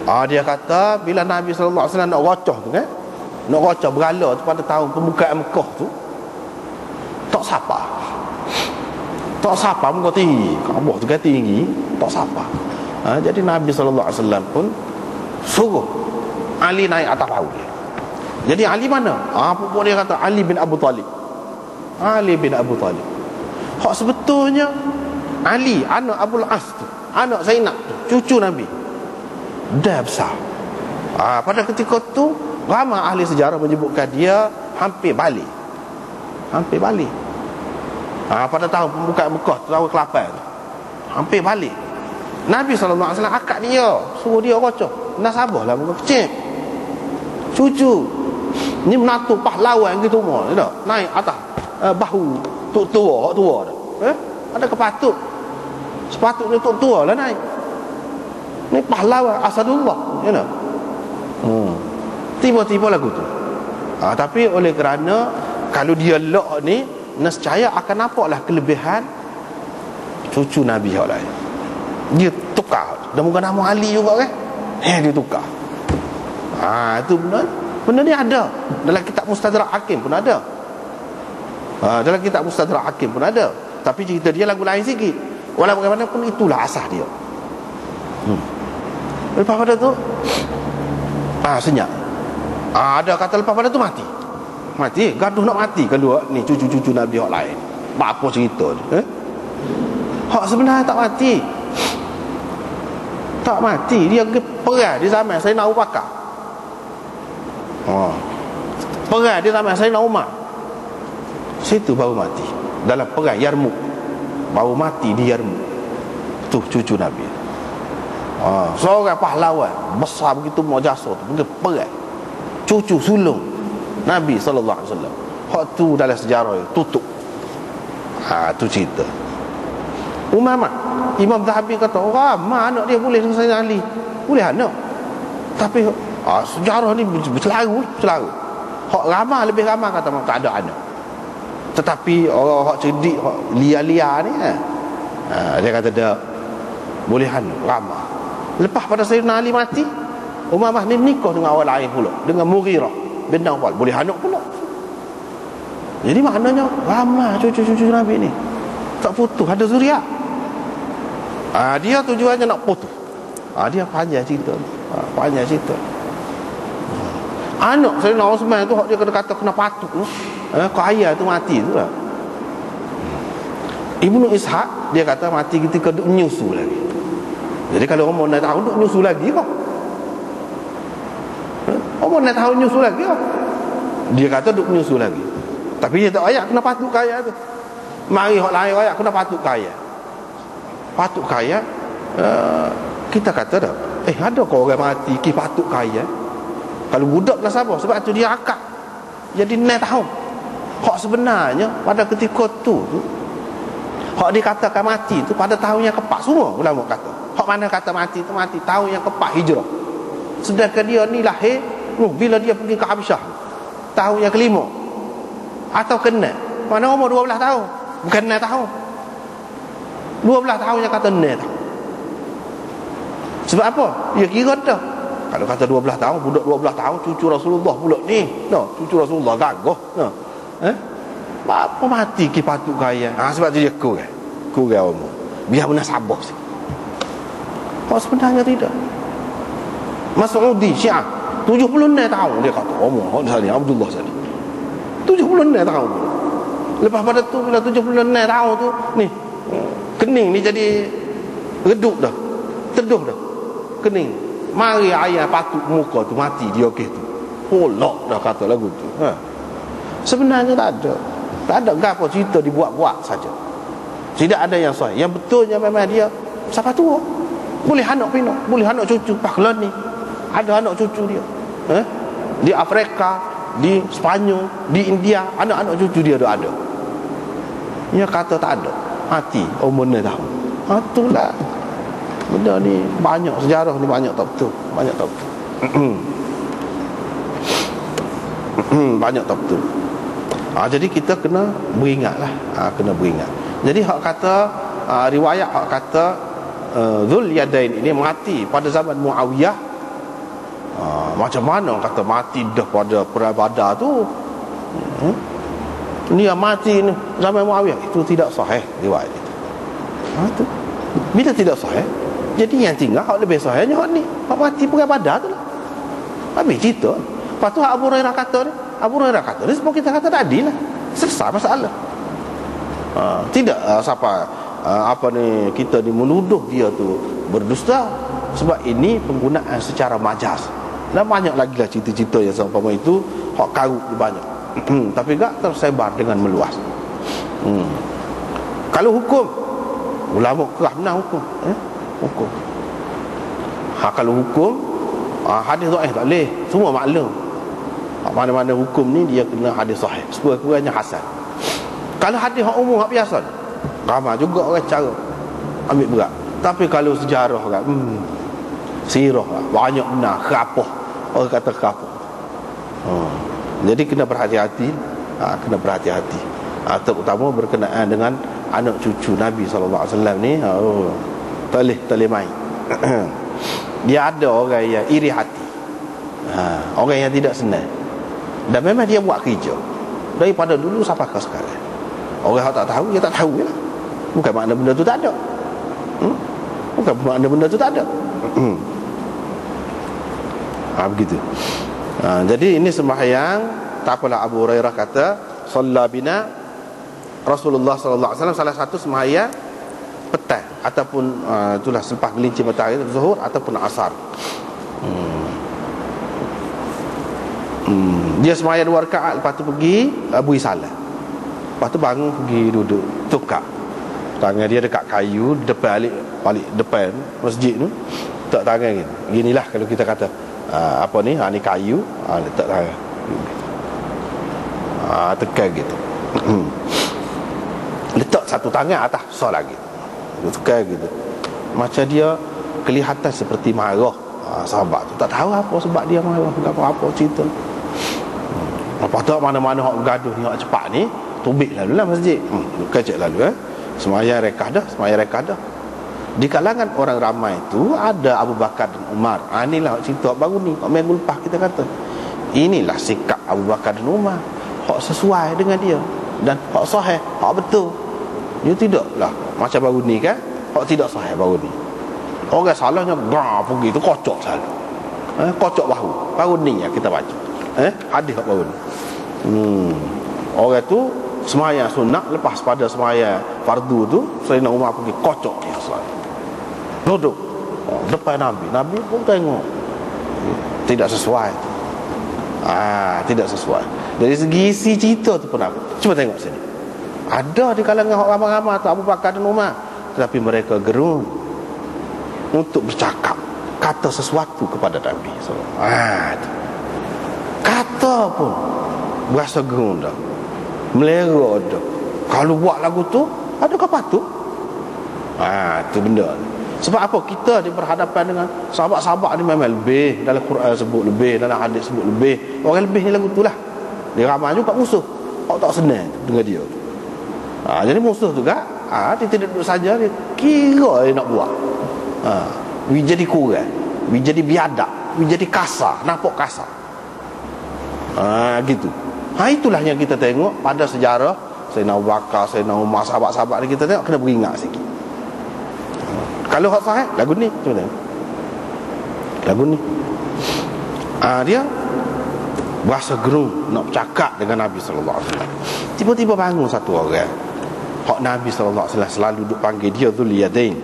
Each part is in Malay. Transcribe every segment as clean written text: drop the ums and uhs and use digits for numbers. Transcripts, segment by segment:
Dia kata bila Nabi sallallahu alaihi wasallam nak rocoh tu kan, nak rocoh berhala tu pada tahun pembukaan Mekah tu, tak sapa muka tinggi, Kaabah tu kan tinggi, tak sapa. Jadi Nabi sallallahu alaihi wasallam pun suruh Ali naik atas perahu dia. Jadi Ali mana? Pupuk dia kata Ali bin Abu Talib. Hak sebetulnya Ali anak Abul As tu, anak Zainab tu, cucu Nabi, dah besar. Pada ketika tu ramai ahli sejarah menyebutkan dia hampir balik. Pada tahun pembukaan Mekah, tahun ke-8 tu, hampir balik. Nabi SAW akad dia, suruh dia rocoh. Nasabah lah muka kecil, cucu ni menatuk pahlawan gitu semua, tak? Naik atas bahu tua dah. Ada kepatut sepatutnya tua lah naik. Ni pahlawan Asadullah, ya tak? Tiba-tiba lagu tu. Tapi oleh kerana kalau dia lock ni, nescaya akan nampaklah kelebihan cucu Nabi yang lain. Dia tukar. Dan bukan nama Ali juga kan? Dia tukar. Itu benda ni ada dalam kitab Mustadrak Hakim pun ada. Dalam kitab Mustadrak Hakim pun ada. Tapi cerita dia lagu lain sikit. Walau bagaimanapun itulah asas dia. Lepas pada tu senyap. Ada kata lepas pada tu mati, gaduh nak mati kedua ni cucu-cucu Nabi yang lain. Apa cerita tu? Hak sebenarnya tak mati, dia perang di zaman Sayyidina Abu Bakar. Perang di zaman Sayyidina Umar. Situ baru mati. Dalam perang Yarmuk baru mati di Yarmuk. Tu cucu Nabi. Seorang pahlawan besar begitu mujasa tu, pergi perang. Cucu sulung Nabi sallallahu alaihi wasallam. Hak tu dalam sejarah tutup. Tu cerita. Imam Zahabi kata ramai anak dia boleh dengan Sayyidina Ali. Boleh anak. Tapi sejarah ni bercelaru. Hak ramai lebih ramai kata tak ada anak. Tetapi orang hak cerdik, hak lia-lia ni dia kata dah boleh anak ramai. Lepas pada Sayyidina Ali mati, Umamah ni nikah dengan orang lain pula, dengan Mughirah bin Nawfal, boleh anak pula. Jadi maknanya ramai cucu-cucu Nabi ni tak putus, ada zuriat. Dia tujuannya nak putus. Dia panjang cerita. Anak Sayyidina Osman tu dia kata kena patuk tu. Kau ayah tu mati tu lah. Ibnu Ishaq dia kata mati ketika duk nyusu lagi. Jadi kalau orang nak tahu duk nyusu lagi kau. Orang nak tahu nyusu lagi kau. Dia kata duk nyusu lagi. Tapi dia tak ayat kena patuk kaya tu. Mari hak lain ayat kena patuk kaya. Patuk kaya kita kata dah ada kau orang mati ki patuk kaya. Kalau budak nak sabar sebab tu dia akak. Jadi nak tahu hak sebenarnya pada ketika tu hak dikatakan mati tu pada tahun yang ke-4 semua ulama kata. Hak mana kata mati tu mati tahun yang ke-4 Hijrah. Sedangkan dia ni lahir bila dia pergi ke Habsyah tahun yang ke-5 atau ke-6. Mana umur 12 tahun. Bukan 6 tahun. 12 tahun yang kata 6 tahun. Sebab apa? Dia kira dah. Kalau kata 12 tahun, budak 12 tahun cucu Rasulullah pula ni. Cucu Rasulullah gagah. Apa mati ki patuk kaya. Sebab tu dia kurang umur. Biar munasabah sikit. Sebenarnya tidak. Mas'udi Syiah 76 tahun dia kata umur Abdullah Sani 76 tahun. Lepas pada tu bila 76 tahun tu ni kening ni jadi redup dah, teduh dah kening. Mari ayah patuk muka tu mati dia okey tu. Holok dah kata lagu tu. Sebenarnya tak ada gapo cerita dibuat-buat saja. Tidak ada yang sahih. Yang betulnya memang dia siapa tua. Boleh anak pinak, boleh anak cucu Paklan ni. Ada anak cucu dia. Di Afrika, di Sepanyol, di India, anak-anak cucu dia ada. Dia kata tak ada. Mati umur 6 tahun. Itulah. Benda ni banyak sejarah ni banyak tak betul. Banyak tak betul. Banyak tak betul. Jadi kita kena beringatlah. Kena beringat. Jadi hak kata riwayat hak kata Dzul Yadain ini mati pada zaman Muawiyah Macam mana kata mati dah pada perang Badar tu? Ni yang mati ni zaman Muawiyah, itu tidak sahih riwayat itu. Tu. Bila tidak sahih, jadi yang tinggal hak lebih sahihnya hak ni. Hak mati perang Badar tu lah. Habis cerita. Lepas tu Abu Hurairah kata ni, sebab kita kata tadi lah. Selesai masalah. Tidak siapa kita ni menuduh dia tu berdusta, sebab ini penggunaan secara majas. Dan banyak lagi lah cerita-cerita yang seumpama itu hak karut dia banyak. Tapi tak tersebar dengan meluas. Kalau hukum, ulama kerah benar hukum. Hukum. Kalau hukum, hadis dhaif tak boleh. Semua maklum. Mana-mana hukum ni dia kena hadis sahih, sekurang-kurangnya hasan. Kalau hadis hak umum, hak biasa, ramai juga orang cara ambil berat. Tapi kalau sejarah kan, sirah lah, banyak benar kerapuh. Orang kata kerapuh. Jadi kena berhati-hati. Kena berhati-hati. Terutama berkenaan dengan anak cucu Nabi SAW ni. Tak boleh main. Dia ada orang yang iri hati, orang yang tidak senang. Dan memang dia buat kerja daripada dulu sampai ke sekarang. Orang yang tak tahu, dia tak tahu lah. Bukan makna benda tu tak ada. Bukan makna benda tu tak ada. Begitu. Jadi ini sembahyang. Tak apalah, Abu Hurairah kata shalla bina Rasulullah sallallahu alaihi wasallam, salah satu sembahyang petang ataupun itulah selepas gelincir matahari, zuhur ataupun asar. Dia sembahyang 2 rakaat, lepas tu pergi beri salam. Lepas tu bangun pergi duduk, tukar tangan dia dekat kayu depan, balik depan masjid tu, letak tangan gitu. Ginilah kalau kita kata ni kayu, letak tangan tekan gitu. Letak satu tangan atas, besar lagi, tekan gitu. Macam dia kelihatan seperti marah. Sahabat tu tak tahu apa sebab dia marah, apa cerita. Lepas tu mana-mana hak bergaduh ni, hak cepat ni, tubik lalu lah masjid. Kecek lalu semayang rekah dah. Di kalangan orang ramai tu ada Abu Bakar dan Umar. Inilah cerita baru ni, minggu lepas kita kata. Inilah sikap Abu Bakar dan Umar, hak sesuai dengan dia dan hak sahih, hak betul. Dia tidaklah macam baru ni kan, hak tidak sahih baru ni. Orang salahnya pergi tu kocok selalu. Kocok baru ni yang kita baca. Hadis hak baru ni. Orang tu semayang sunat, lepas pada semayang fardu tu Sayyidina Umar pergi kocok dia selalu. Duduk depan Nabi pun tengok tidak sesuai. Tidak sesuai. Dari segi isi cerita tu pun apa? Cuba tengok sini. Ada di kalangan orang ramai-ramai tu Abu Bakar dan Umar, tetapi mereka gerun untuk bercakap, kata sesuatu kepada Nabi. Kata pun berasa gerun dah, melera dah. Kalau buat lagu tu, adakah patut? Itu benda. Sebab apa? Kita berhadapan dengan sahabat-sahabat ni memang lebih. Dalam Quran sebut lebih, dalam hadis sebut lebih. Orang lebih ni lagu tu lah. Dia ramai juga musuh. Orang tak senang dengan dia. Jadi musuh tu kan, dia tidak duduk saja, dia kira dia nak buat. Dia jadi kurang, dia jadi biadab, dia jadi kasar, nampak kasar. Gitu. Itulah yang kita tengok pada sejarah Sayyidina Abu Bakar, Sayyidina Umar, sahabat-sahabat ni kita tengok, kena beringat sikit. Kalau hak sahih, lagu ni, cuba tengok. Lagu ni. Dia berasa gerung nak bercakap dengan Nabi sallallahu alaihi wasallam. Tiba-tiba bangun satu orang. Hak Nabi sallallahu alaihi wasallam selalu duk panggil dia Dzul Yadain.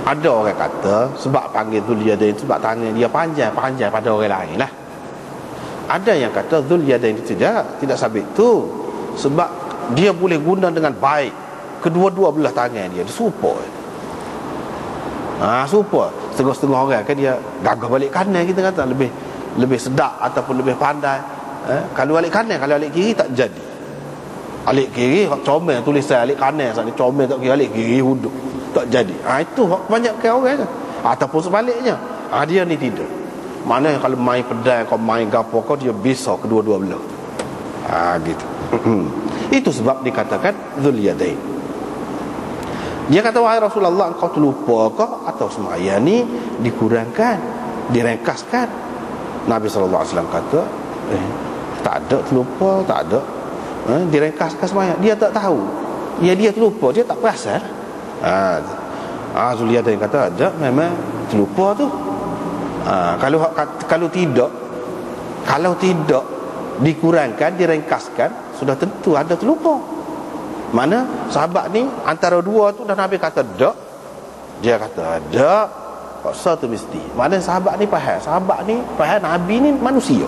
Ada orang kata sebab panggil Dzul Yadain sebab tangan dia panjang pada orang lain lah. Ada yang kata Dzul Yadain tidak sabit tu sebab dia boleh guna dengan baik kedua-dua belah tangan dia serupa. Serupa. Setengah-setengah orang kan dia gagah balik kanan, kita kata lebih sedap ataupun lebih pandai. Kalau balik kanan, kalau balik kiri tak jadi. Alik kiri hak comel, tulisan alik kanan sat comel, tak kira alik kiri huduk tak jadi. Itu hak banyak ke orang. Ataupun sebaliknya, dia ni tidak. Mana kalau main pedang, kau main gapo, kau dia bisa kedua-dua belah. Gitu. Itu sebab dikatakan Dzul Yadain. Dia kata, wahai Rasulullah, engkau terlupa kau atau sembahyang ni dikurangkan? Diringkaskan. Nabi SAW kata, tak ada terlupa, tak ada. Diringkaskan semayang. Dia tak tahu. Ya dia terlupa, dia tak perasan. Zulia ada yang kata ada, memang terlupa tu. Kalau tidak dikurangkan, diringkaskan, sudah tentu ada terlupa. Mana sahabat ni antara dua tu dah Nabi kata tak, dia kata ada, paksa tu mesti. Mana sahabat ni faham, sahabat ni faham Nabi ni manusia.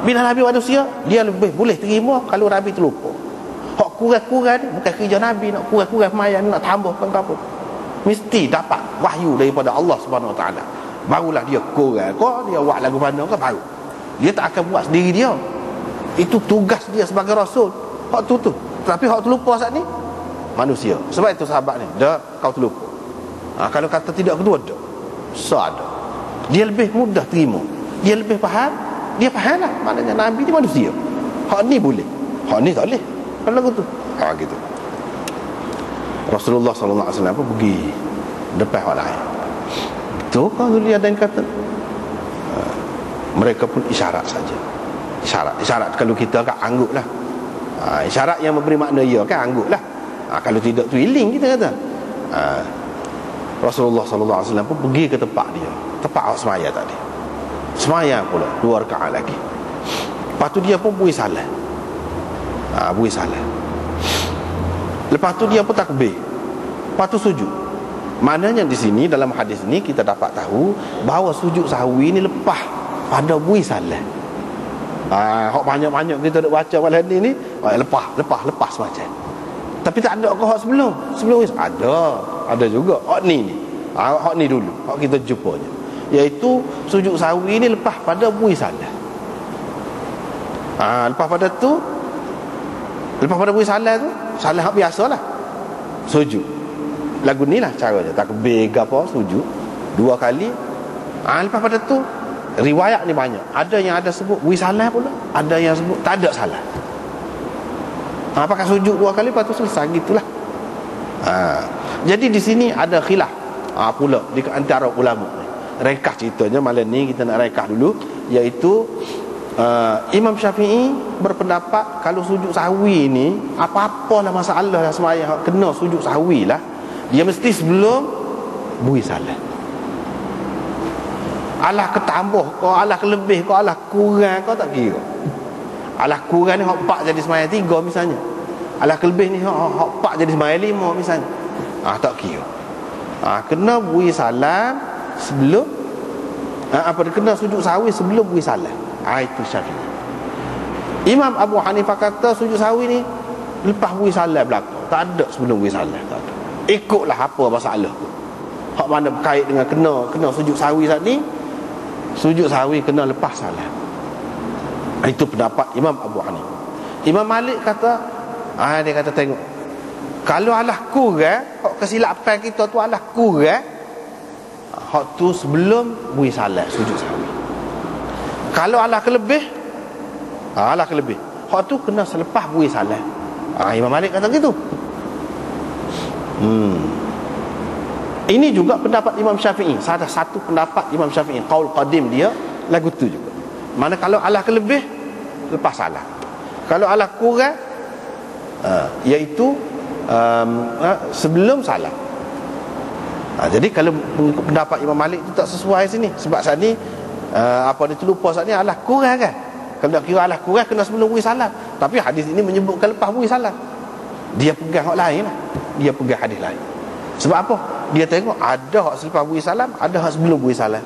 Bila Nabi manusia, dia lebih boleh terima kalau Nabi terlupa. Hak kurang-kurang ni bukan kerja Nabi nak kurang-kurang semayang, nak tambahkan apa. Mesti dapat wahyu daripada Allah Subhanahu Wa Taala. Barulah dia kurang kau, dia buat lagu mana ke baru. Dia tak akan buat sendiri dia. Itu tugas dia sebagai rasul. Hak tu. Tapi hak terlupa saat ni manusia. Sebab itu sahabat ni, dah kau terlupa. Kalau kata tidak kedua dah. Ada. Dia lebih mudah terima. Dia lebih faham. Dia faham lah. Maknanya Nabi ni manusia. Hak ni boleh. Hak ni tak boleh. Kalau lagu tu. Gitu. Rasulullah SAW pun pergi depan orang lain. Tu kalau dia ada yang kata, mereka pun isyarat saja. Isyarat kalau kita kan angguklah. Isyarat yang memberi makna ya kan angguklah. Kalau tidak tu iling kita kata. Rasulullah SAW pun pergi ke tempat dia, tempat semaya tadi. Semaya pula 2 rakaat lagi. Lepas tu dia pun buih salat. Buih salat. Lepas tu dia pun takbir. Lepas tu sujud. Maknanya di sini dalam hadis ni kita dapat tahu bahawa sujud sahwi ni lepas pada buih salat. Hak banyak-banyak kita nak baca malam ni lepas macam. Tapi tak ada hak sebelum ada juga hak ni hak ni dulu hak kita jumpanya, iaitu sujud sahwi ni lepas pada buih salat. Lepas pada buih salat tu salat hak biasalah, sujud lagu ni lah caranya, takbir apa sujud 2 kali. Lepas pada tu riwayat ni banyak. Ada yang ada sebut buih salat pula, ada yang sebut tak ada salat. Apakah sujud 2 kali lepas tu selesai gitulah. Jadi di sini ada khilaf pula di antara ulama ni. Ringkas ceritanya malam ni kita nak ringkas dulu, iaitu Imam Syafi'i berpendapat kalau sujud sahwi ni apa-apalah masalah lah sembahyang kena sujud sahwi lah, dia mesti sebelum buih salat. Alah ketambah kau, alah kelebih kau, alah kurang kau tak kira. Alah kurang ni hak 4 jadi sembahyang 3 misalnya. Alah kelebih ni hak 4 jadi sembahyang 5 misalnya. Tak kira. Kena buih salam sebelum kena sujud sahwi sebelum buih salam. Itu Syafi'i. Imam Abu Hanifah kata sujud sahwi ni lepas buih salam belakang. Tak ada sebelum buih salam, tak ada. Ikutlah apa masalah tu. Hak mana berkait dengan kena sujud sahwi saat ni, sujud sahwi kena lepas salam. Itu pendapat Imam Abu Hanifah. Imam Malik kata dia kata tengok, kalau alah kurang, hak kesilapan kita tu alah kurang, hak tu sebelum buih salam sujud sahwi. Kalau alah kelebih, hak tu kena selepas buih salam. Imam Malik kata gitu. Ini juga pendapat Imam Syafi'i. Salah satu pendapat Imam Syafi'i, qaul qadim dia lagu tu juga. Mana kalau alah kelebih lepas salam. Kalau alah kurang iaitu sebelum salam. Jadi kalau pendapat Imam Malik tu tak sesuai sini, sebab saat ni dia terlupa saat ni alah kurang kan. Kalau nak kira alah kurang kena sebelum buih salam. Tapi hadis ini menyebutkan lepas buih salam. Dia pegang hak lain lah. Dia pegang hadis lain. Sebab apa? Dia tengok ada hak selepas buih salam, ada hak sebelum buih salam.